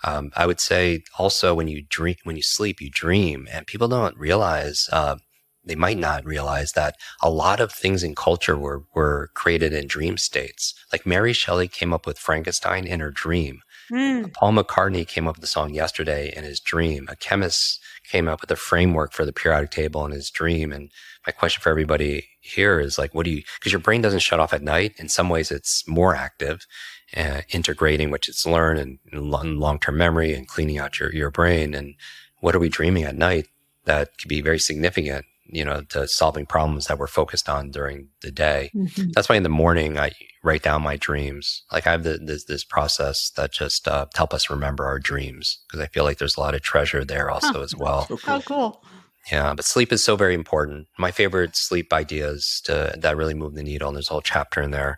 I would say also when you sleep, you dream, and people don't realize, they might not realize that a lot of things in culture were created in dream states. Like Mary Shelley came up with Frankenstein in her dream. Mm. Paul McCartney came up with the song Yesterday in his dream. A chemist came up with a framework for the periodic table in his dream. And my question for everybody here is like, because your brain doesn't shut off at night. In some ways, it's more active, integrating what it's learned and long-term memory and cleaning out your brain. And what are we dreaming at night that could be very significant, to solving problems that we're focused on during the day. Mm-hmm. That's why in the morning I write down my dreams. Like I have this process that just help us remember our dreams, because I feel like there's a lot of treasure there also as well. So cool. Oh, cool. Yeah, but sleep is so very important. My favorite sleep ideas that really move the needle, and there's a whole chapter in there.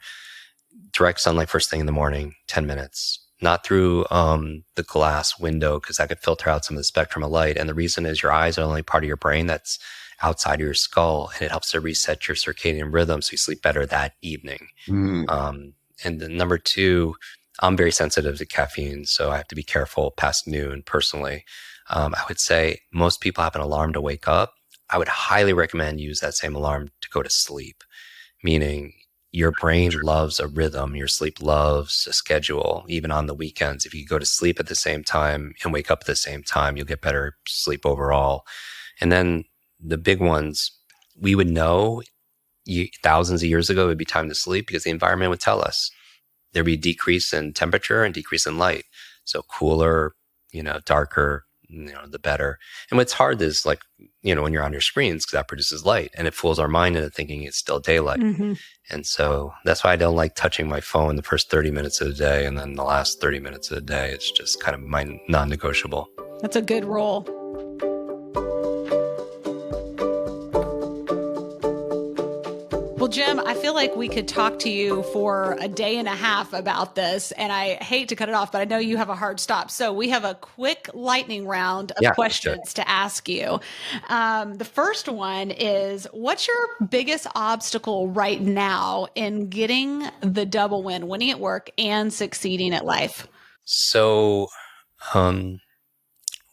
Direct sunlight first thing in the morning, 10 minutes. Not through the glass window, because that could filter out some of the spectrum of light. And the reason is your eyes are the only part of your brain that's outside of your skull, and it helps to reset your circadian rhythm so you sleep better that evening. And then number two, I'm very sensitive to caffeine, so I have to be careful past noon personally. I would say most people have an alarm to wake up. I would highly recommend use that same alarm to go to sleep, meaning your brain loves a rhythm. Your sleep loves a schedule, even on the weekends. If you go to sleep at the same time and wake up at the same time, you'll get better sleep overall. And then the big ones, we would know thousands of years ago it would be time to sleep because the environment would tell us. There'd be a decrease in temperature and decrease in light. So cooler, darker, the better. And what's hard is like, when you're on your screens, because that produces light and it fools our mind into thinking it's still daylight. Mm-hmm. And so that's why I don't like touching my phone the first 30 minutes of the day. And then the last 30 minutes of the day, it's just kind of my non-negotiable. That's a good rule. Well, Jim, I feel like we could talk to you for a day and a half about this, and I hate to cut it off, but I know you have a hard stop. So we have a quick lightning round of questions to ask you. The first one is, what's your biggest obstacle right now in getting the double win, winning at work and succeeding at life? So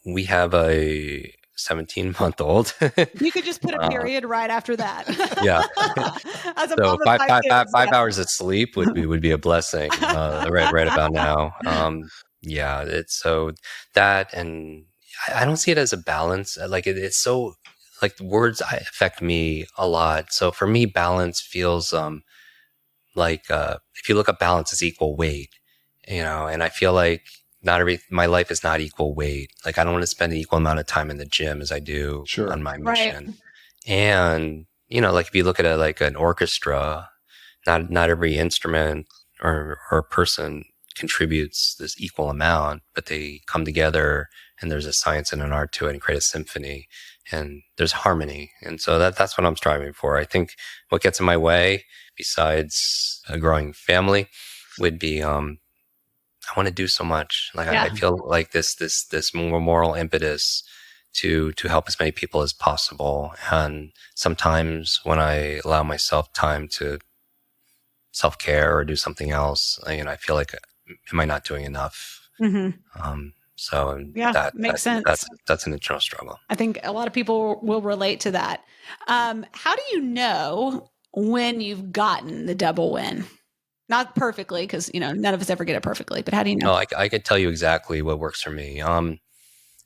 we have a 17-month-old. You could just put a period right after that. Yeah. As a so mom of 5 hours of sleep would be a blessing right about now. Yeah, it's so that, and I don't see it as a balance. Like it's so like the words affect me a lot. So for me, balance feels like if you look up balance, it's equal weight, and I feel like my life is not equal weight. Like I don't want to spend an equal amount of time in the gym as I do on my mission. Right. And, like if you look at it like an orchestra, not every instrument or person contributes this equal amount, but they come together and there's a science and an art to it and create a symphony and there's harmony. And so that's what I'm striving for. I think what gets in my way, besides a growing family, would be, I want to do so much. Like I feel like this more moral impetus to help as many people as possible. And sometimes when I allow myself time to self-care or do something else, I feel like, am I not doing enough? Mm-hmm. So that makes sense. That's an internal struggle. I think a lot of people will relate to that. How do you know when you've gotten the double win? Not perfectly, because none of us ever get it perfectly. But how do you know? No, I can tell you exactly what works for me.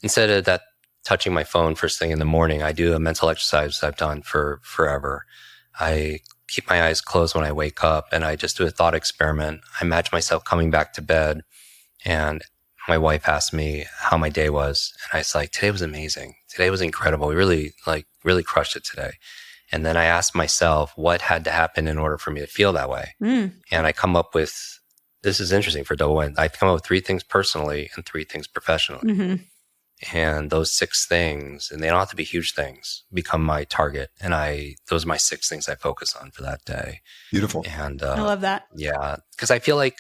Instead of that touching my phone first thing in the morning, I do a mental exercise I've done for forever. I keep my eyes closed when I wake up, and I just do a thought experiment. I imagine myself coming back to bed, and my wife asked me how my day was, and I was like, "Today was amazing. Today was incredible. We really crushed it today." And then I asked myself what had to happen in order for me to feel that way. And I come up with, this is interesting for double win. I come up with 3 things personally and 3 things professionally. Mm-hmm. And those 6 things, and they don't have to be huge things, become my target. And those are my 6 things I focus on for that day. Beautiful. And I love that. Yeah. Because I feel like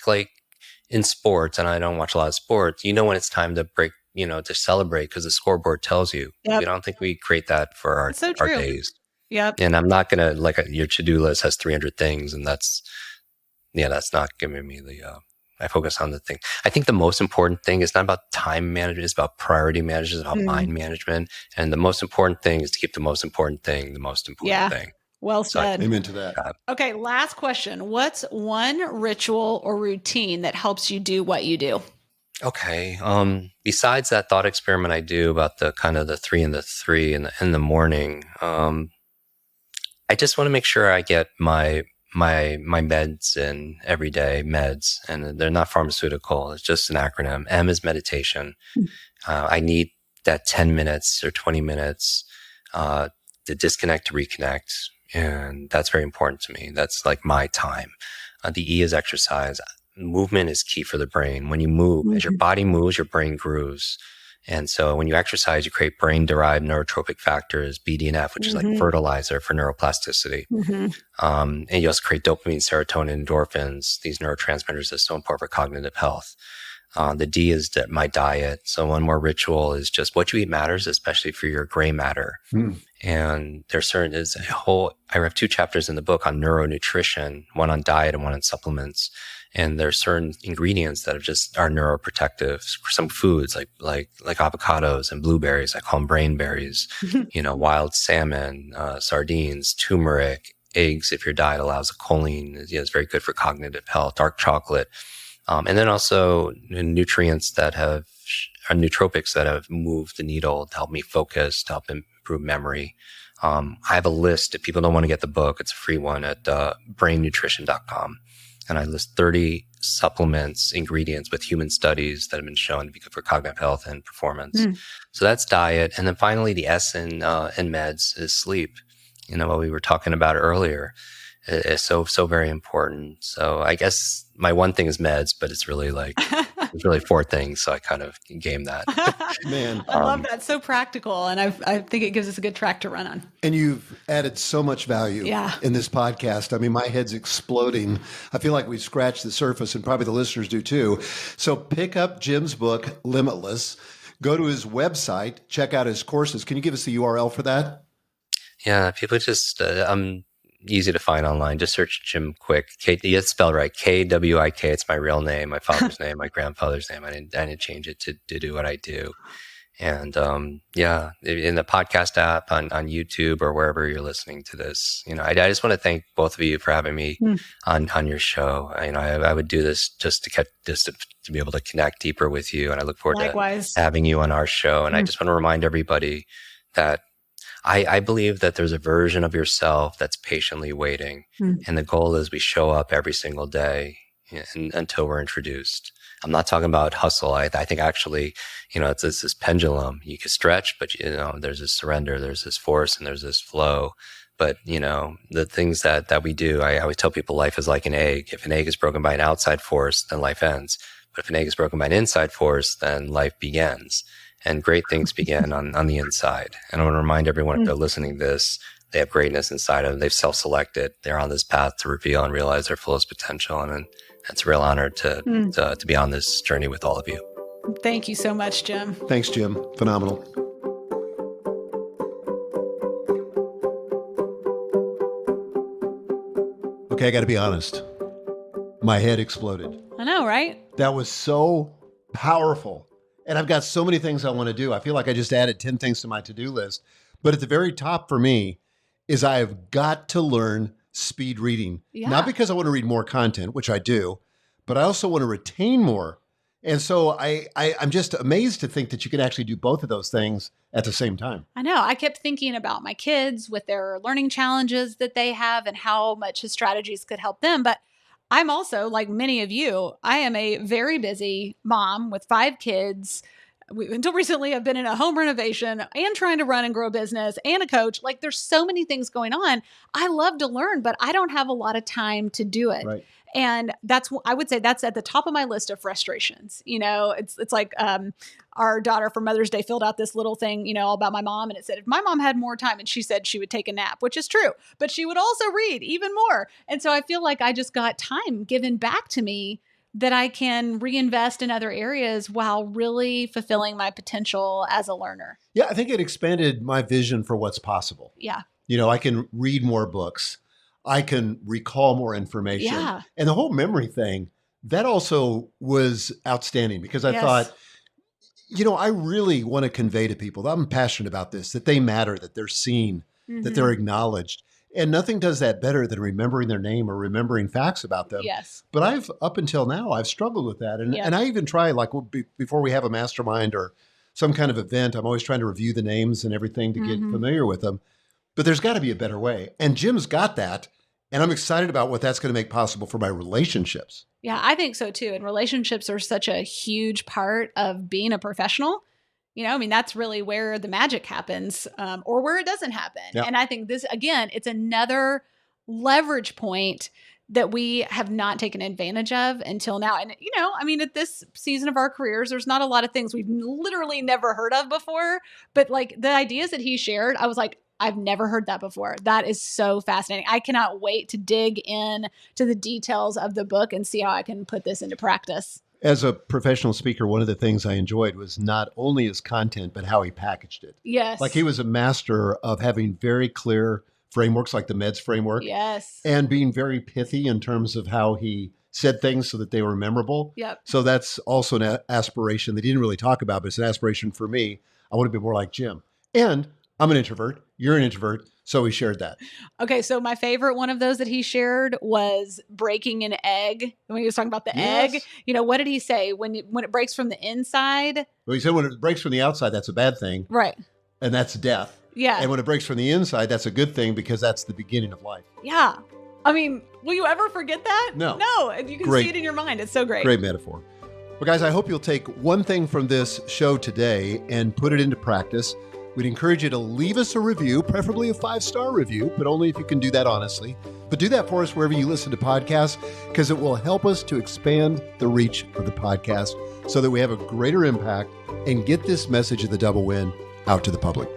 in sports, and I don't watch a lot of sports, when it's time to break, to celebrate because the scoreboard tells you. Yep. I don't think we create that for our days. Yep. And I'm not going to, your to-do list has 300 things, and that's not giving me the I focus on the thing. I think the most important thing is not about time management, it's about priority management, it's about mind management. And the most important thing is to keep the most important thing the most important thing. Well said. Amen to that. Okay, last question. What's one ritual or routine that helps you do what you do? Okay. Besides that thought experiment I do about the kind of the 3 and the 3 in the morning, I just want to make sure I get my meds in every day, meds, and they're not pharmaceutical. It's just an acronym. M is meditation. I need that 10 minutes or 20 minutes to disconnect, to reconnect. And that's very important to me. That's like my time. The E is exercise. Movement is key for the brain. When you move, as your body moves, your brain grooves. And so when you exercise, you create brain-derived neurotropic factors, BDNF, which is like fertilizer for neuroplasticity. And you also create dopamine, serotonin, endorphins, these neurotransmitters that are so important for cognitive health. The D is my diet. So one more ritual is just what you eat matters, especially for your gray matter. And there's I have 2 chapters in the book on neuronutrition, one on diet and one on supplements. And there's certain ingredients that are neuroprotective. Some foods like avocados and blueberries, I call them brain berries, wild salmon, sardines, turmeric, eggs, if your diet allows a choline, it's very good for cognitive health, dark chocolate. And then also nutrients nootropics that have moved the needle to help me focus, to help improve memory. I have a list. If people don't want to get the book, it's a free one at brainnutrition.com. And I list 30 supplements, ingredients with human studies that have been shown to be good for cognitive health and performance. So that's diet. And then finally, the S in meds is sleep. What we were talking about earlier is so very important. So I guess my one thing is meds, but it's really it's really 4 things. So I kind of game that. Man, I love that. So practical. And I think it gives us a good track to run on. And you've added so much value in this podcast. I mean, my head's exploding. I feel like we've scratched the surface, and probably the listeners do too. So pick up Jim's book, Limitless. Go to his website, check out his courses. Can you give us the URL for that? Yeah, people just, easy to find online. Just search Jim Kwik. It's spelled right. Kwik. It's my real name, my father's name, my grandfather's name. I didn't change it to do what I do. And in the podcast app, on YouTube, or wherever you're listening to this, I just want to thank both of you for having me on your show. I would do this just to be able to connect deeper with you, and I look forward to having you on our show. And I just want to remind everybody that I believe that there's a version of yourself that's patiently waiting. And the goal is we show up every single day until we're introduced. I'm not talking about hustle. I think actually, it's this pendulum. You can stretch, but there's this surrender, there's this force, and there's this flow. But, the things that we do, I always tell people life is like an egg. If an egg is broken by an outside force, then life ends. But if an egg is broken by an inside force, then life begins. And great things begin on the inside. And I want to remind everyone, if they're listening to this, they have greatness inside of them. They've self-selected. They're on this path to reveal and realize their fullest potential. And it's a real honor to be on this journey with all of you. Thank you so much, Jim. Thanks, Jim. Phenomenal. Okay, I got to be honest. My head exploded. I know, right? That was so powerful. And I've got so many things I want to do. I feel like I just added 10 things to my to-do list. But at the very top for me is I've got to learn speed reading. Yeah. Not because I want to read more content, which I do, but I also want to retain more. And so I'm just amazed to think that you can actually do both of those things at the same time. I know. I kept thinking about my kids with their learning challenges that they have and how much his strategies could help them. But I'm also, like many of you, I am a very busy mom with 5 kids. Until recently, I've been in a home renovation and trying to run and grow a business and a coach. Like, there's so many things going on. I love to learn, but I don't have a lot of time to do it. Right. And I would say that's at the top of my list of frustrations. It's like our daughter for Mother's Day filled out this little thing, all about my mom. And it said, if my mom had more time, and she said she would take a nap, which is true, but she would also read even more. And so I feel like I just got time given back to me that I can reinvest in other areas while really fulfilling my potential as a learner. Yeah, I think it expanded my vision for what's possible. Yeah. I can read more books. I can recall more information. Yeah. And the whole memory thing, that also was outstanding because I Yes. thought, I really want to convey to people that I'm passionate about this, that they matter, that they're seen, that they're acknowledged. And nothing does that better than remembering their name or remembering facts about them. Yes. But up until now, I've struggled with that. And I even try, like before we have a mastermind or some kind of event, I'm always trying to review the names and everything to get familiar with them. But there's got to be a better way. And Jim's got that. And I'm excited about what that's going to make possible for my relationships. Yeah, I think so too. And relationships are such a huge part of being a professional. That's really where the magic happens, or where it doesn't happen. Yeah. And I think this, again, it's another leverage point that we have not taken advantage of until now. And, at this season of our careers, there's not a lot of things we've literally never heard of before. But like the ideas that he shared, I was like, I've never heard that before. That is so fascinating. I cannot wait to dig in to the details of the book and see how I can put this into practice. As a professional speaker, one of the things I enjoyed was not only his content, but how he packaged it. Yes. Like he was a master of having very clear frameworks like the MEDS framework. Yes. And being very pithy in terms of how he said things so that they were memorable. Yep. So that's also an aspiration that he didn't really talk about, but it's an aspiration for me. I want to be more like Jim. And I'm an introvert. You're an introvert. So we shared that. Okay. So my favorite one of those that he shared was breaking an egg. When he was talking about the egg, what did he say? When it breaks from the inside? Well, he said when it breaks from the outside, that's a bad thing. Right. And that's death. Yeah. And when it breaks from the inside, that's a good thing because that's the beginning of life. Yeah. Will you ever forget that? No. No. You can see it in your mind. It's so great. Great metaphor. Well, guys, I hope you'll take one thing from this show today and put it into practice. We'd encourage you to leave us a review, preferably a 5-star review, but only if you can do that honestly. But do that for us wherever you listen to podcasts, because it will help us to expand the reach of the podcast so that we have a greater impact and get this message of the double win out to the public.